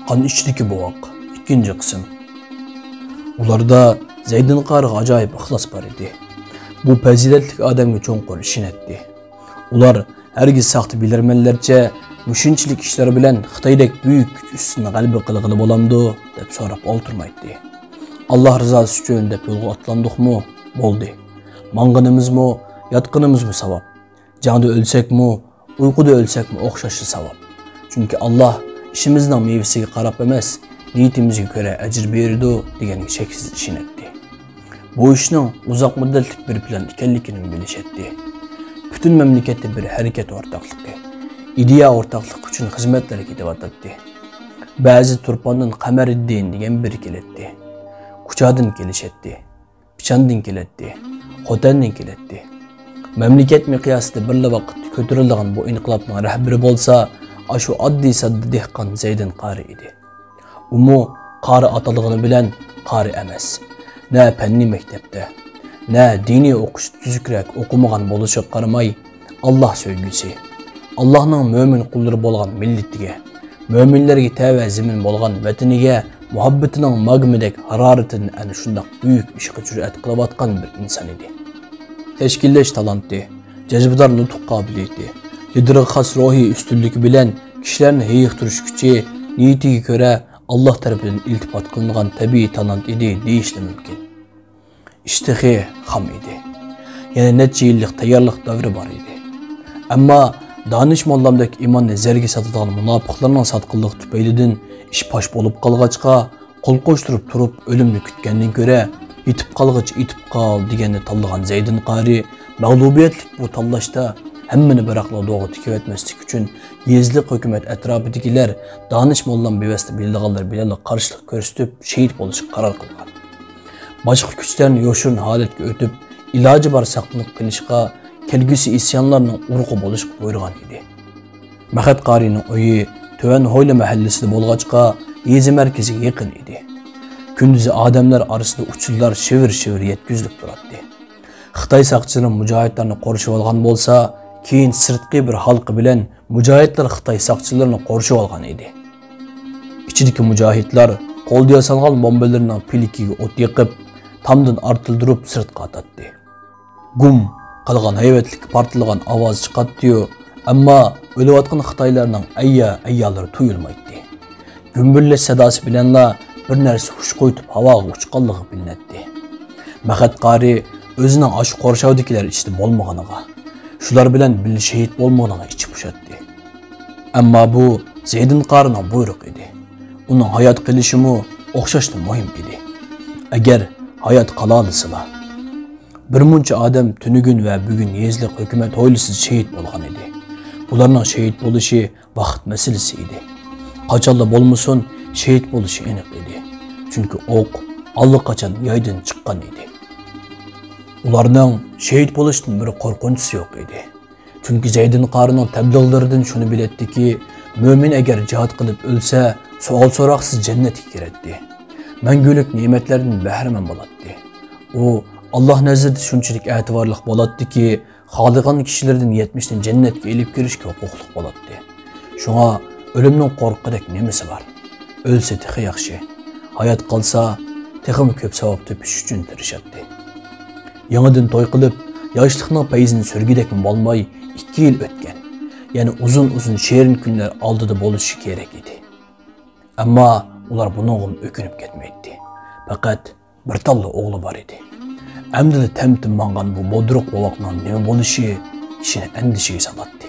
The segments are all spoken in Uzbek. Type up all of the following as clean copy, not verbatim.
Qan içdiki boğaq. 2. qism. Ularda Zeydin Qariga ajoyib ixlos bor edi. Bu faziletlik adamga cho'nqur ishinatdi. Ular hergiz saxta bilarmanlarcha mushunchalik ishlar bilan Xitoydek buyuk kuch ustini g'alaba qilg'ili bo'lamdi deb so'rab o'ltirmaydi. Alloh rizosi uchun deb yo'lga otlandikmi? Bo'ldi. Mang'inimizmi, yotqinimizmi savob. Jangda o'lsakmi, uyquda o'lsakmi o'xshashi savob. Chunki Alloh ishimizning mevasiga qarab emas, niyatimizga ko'ra ajr berdi deganiga cheksiz ishonatdi. Bu ishning uzoq muddatlik bir plan ekanligini bilishadi. Butun mamlakatda bir harakat o'rtoqligi, ideya o'rtoqligi uchun xizmatlar ketyapti. Ba'zi Turpondan Qamariddin degan biri keladi. Kuchadan kelishadi. Pichandan keladi. Xotandan keladi. Mamlakat miqyosida bir vaqt ko'tarilgan bu inqilobning rahbari bo'lsa, ashu oddiy sadda dehqon Zeydin Qari edi. Umu qari atalığını bilen qari emas. Ne fenni mektepte, ne dini okuş tüzükrek okumagan boluşa qaramay, Allah söygüsü, Allah'ın mümin kulları bolgan milletiga, müminlerge teve zimin bolgan vatiniga, muhabbetinin magmidek hararetinin en şundak büyük işe cüret kılavatkan bir insan idi. Teşkilleş talantti, cezbedar nutuk kabiliyeti, lideri khas ruhi üstünlüğü bilen kişilerin heyikturuş gücü, niyetiga göre Allah tarafından iltifat kılınan tabii talant idi deyişle mümkün. İştehi ham idi. Yani netçe yıllık tayarlık davri var idi. Ama danışmanlamdaki imanı zergi satıdan münafıklarının satkıllık tüpeylidin iş paş bolup kalgaçka, kol koşturup turup ölümlü kütkenden göre yitip kalgaç itip kal digeni tallagan Zeydin Qari mağlubiyetlik bu tallaşta hemmini bırakla doğu tikip etmeslik için yezlik hükümet etrafıdakiler danışmanlam bevesti bildiğalar bilerle karşılık görüstüp şehit oluşu karar kılgan. Başka güçlerini yoşurun haletke ötüp ilacı bar saklanıp kılışka kelgüsü isyanlarının urgu boluşup buyurgan idi. Mehmet Qari'nin oyu Töven Hoyla mahallesinde bolgaçka yezi merkezi yakın idi. Gündüzü adamlar arasında uçurlar şevir yetküzlük duratdı. Xitay saqçıların mücahitlerini qoruşup algan bolsa, keyin sırtqi bir halkı bilen mücahitler Xitay saqçılarını qoruşup algan idi. İçideki mücahitler qo'lda yasalgan bombalarning pilikiga o't yiqib, tamdan artildırıp sırtqa atatdi. Gum qilgan hayvatlik partilgan ovoz chiqatdi-yu, ammo o'layotgan Xitoylarning ayyaları tuyulmaydi. Gümbürleş sadası bilenla bir narsa hush qo'ytib havoga uchqanligi bilinadi. Mehmet Qari özünün aşı qorşavdikiler içti bolmaganiga, shular bilan bir şehit bolmaganiga içi puşatdi. Amma bu Zeydin Qarining buyruq edi. Onun hayat qilishimi o'xshashli muhim edi. Agar hayat qalalısıla. Bir muncha adam tünügün ve bugün yezlik hükümet hoylisiz şehit bolgan edi. Bularning şehit bo'lishi vaqt meselesi edi. Qachonla bolmasin şehit bo'lishi aniq edi. Çünkü o'q allaqachon yaydan chiqqan edi. Ularning şehit bo'lishdan bir qo'rqinchisi yo'q edi. Çünkü Zeydin Qarining tabliğlaridan shuni biladiki, mümin eğer jihad qilib o'lsa, savol so'roqsiz jannatga kiradi. Mangulik ne'matlardan bahramand bo'ladi. U Alloh nazarida shunchalik e'tiborli bo'ladiki, xohlagan kishilardan 70dan jannatga elib kirishga huquqli bo'ladi. Shunga o'limning qo'rqidek nimasi bor? O'lsa texi yaxshi, hayot qolsa texmi ko'p savob topish uchun tirishadi. Yangidan to'y qilib, yoshlikning payzini sürgidekmi bo'lmay 2 yil o'tgan. Yani uzun şehrin günler aldığı bo'lishi kerak edi. Amma ular bunun ökünüp ketmeydi. Fakat bir talla oğlu var idi. Emdili temtim mangan bu bodruq boğaqның neme bo'lishi kishini endişeге salatdi.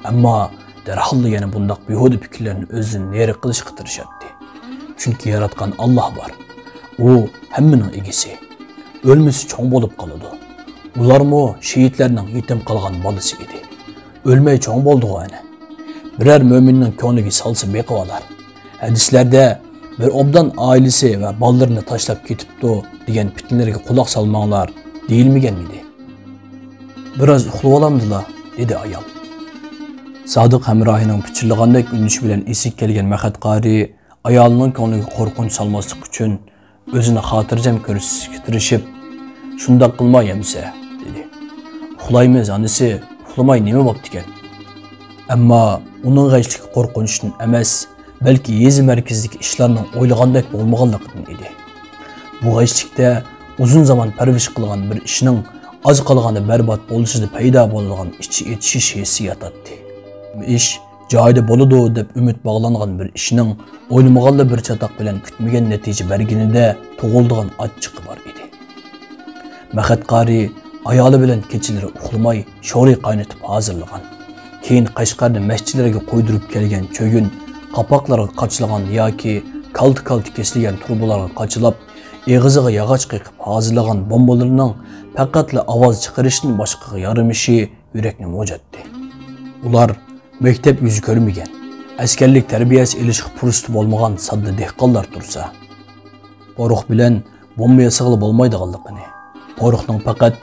Amma derhallı yani bundak behuda fikirlerini özünün neri qilishga tirishadi. Çünkü yaratgan Allah var. O hemminin egisi. Ölmesi çoğ bolup qaladı. Ularmı şehitlerinin yetim qalgan balası idi. Ölmey çoğ boldu ana. Birer müminning ko'ngliga salsa beqivalar. Hadislerde bir obdan ailesi ve ballarını taşlap ketipti degan fitnelerge quloq salmanglar deyilmegen miydi? Biraz uxlab olamdila dedi ayol. Sodiq hamrohining pichirlagandek ünüş bilen esik kelgen Mehmet Qari ayolning ko'ngliga qo'rqinch salmaslik uchun o'zini xotirjam ko'rsatishga tirishib, "Shundoq qilma yemsa" dedi. "Uxlaymiz anisi, uxlamay nima bo'pti ekan?" Amma uning g'ashlik qo'rqinchdan emas, balki yezi markazidagi ishlarning o'ylagandek bo'lmaganligidan edi. Bu g'ashlikda uzun zaman parvish qilgan bir ishning az qolganda barbod bo'lishida paydo bo'lgan ichi etishish hissi yotadi. Ish joyida bo'ladi deb umid bog'langan bir ishning o'ylamaganda bir chatoq bilan kutmagan natija berganida tug'ildigan achchiqi bor edi. Mahad qari ayoli bilan kechalari uxlamay sho'ri qaynatib hozirlagan. Keyin Qashqarda masjidlarga qo'ydirib kelgan cho'gun qapoqlarga qachilgan yoki kalti kesilgan turbalarga qachilab, eg'iziga yog'och qiqib hozirlagan bombalarning faqatla ovoz chiqarishdan boshqaga yarimishi yurakni mo'jatdi. Ular maktab yuzi ko'rmagan, askarlik tarbiyasi ilishga fursat bo'lmagan sodda dehqonlar tursa, qo'riq bilan bomba yasag'li bo'lmaydiganligini, qo'riqning faqat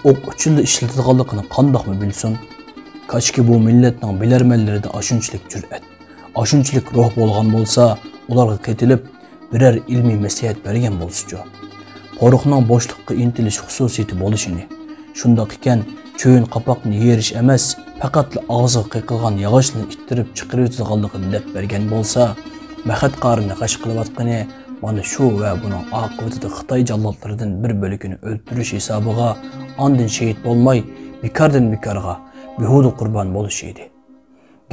o'q uchunla ishlatilganligini qandoqmi bilsin? Kaçki bu milletning bilarmanlarida ashunchalik jur'at, ashunchalik ruh bo'lgan bo'lsa, ularga ketilib birer ilmiy maslahat bergan bo'lsa-chi. Qo'riqning bo'shliqqa intilish xususiyati bo'lishini, shundoq ekan, cho'yin qapoqni yerish emas, faqatla og'ziga qiqilgan yog'ochni ittirib chiqarib o'tganligini deb bergan bo'lsa, Mahad qarini g'ash qilayotgani mana shu va buning oqibatida Xitoy jallotlaridan bir bo'lagini o'ldirish hisobiga ondan shahid bo'lmay, bekordan bekorga behuda qurbon bo'lish edi.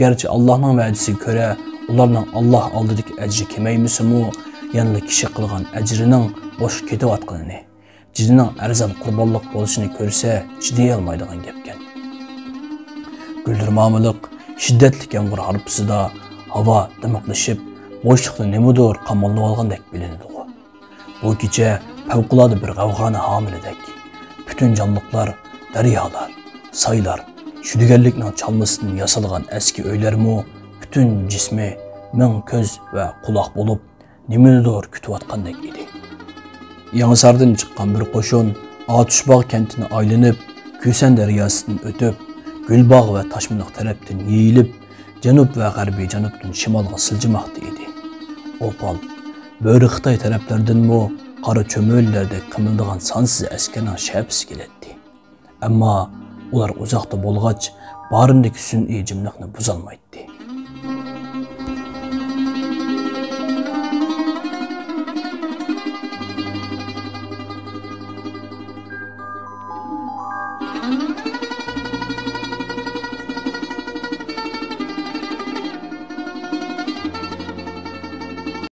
Gerçi Allah'ның va'disiga ko'ra, ularning Alloh oldidagi ajri kemaymisimu, yangi kishi qilgan ajrining bo'sh ketayotganini, jinining arzon qurbonlik bo'lishini ko'rsa, chiday olmaydigan gapkan. Guldirmamilik shiddatli yomg'ir harpisida havo dimiqlashib, bo'shliqda nimadir qamalib olgandek bilinadi. Bu kecha favqulodda bir g'avg'oni homilidek. Bütün canlıklar, daryolar, saylar, şüdigerlikning çalmasından yasalgan eski öylermi, bütün cismi ming ko'z ve quloq bo'lib, nimanidir kutayotgandek edi. Yangisardan chiqqan bir qo'shin Atuşbağ kentini aylanib, Küsen daryosidan o'tib, Gulbog' va Toshminoq tarafdan yeyilib, janub va g'arbiy janubdan shimolga siljimoqda edi. Opal, bo'ri Xitoy taraflaridanmi qora cho'millarda qimildigan sonsiz askarning shapisi keladi. Ammo ular uzoqda bo'lg'ach, barindagi sun'iy jimliqni buzolmaydi.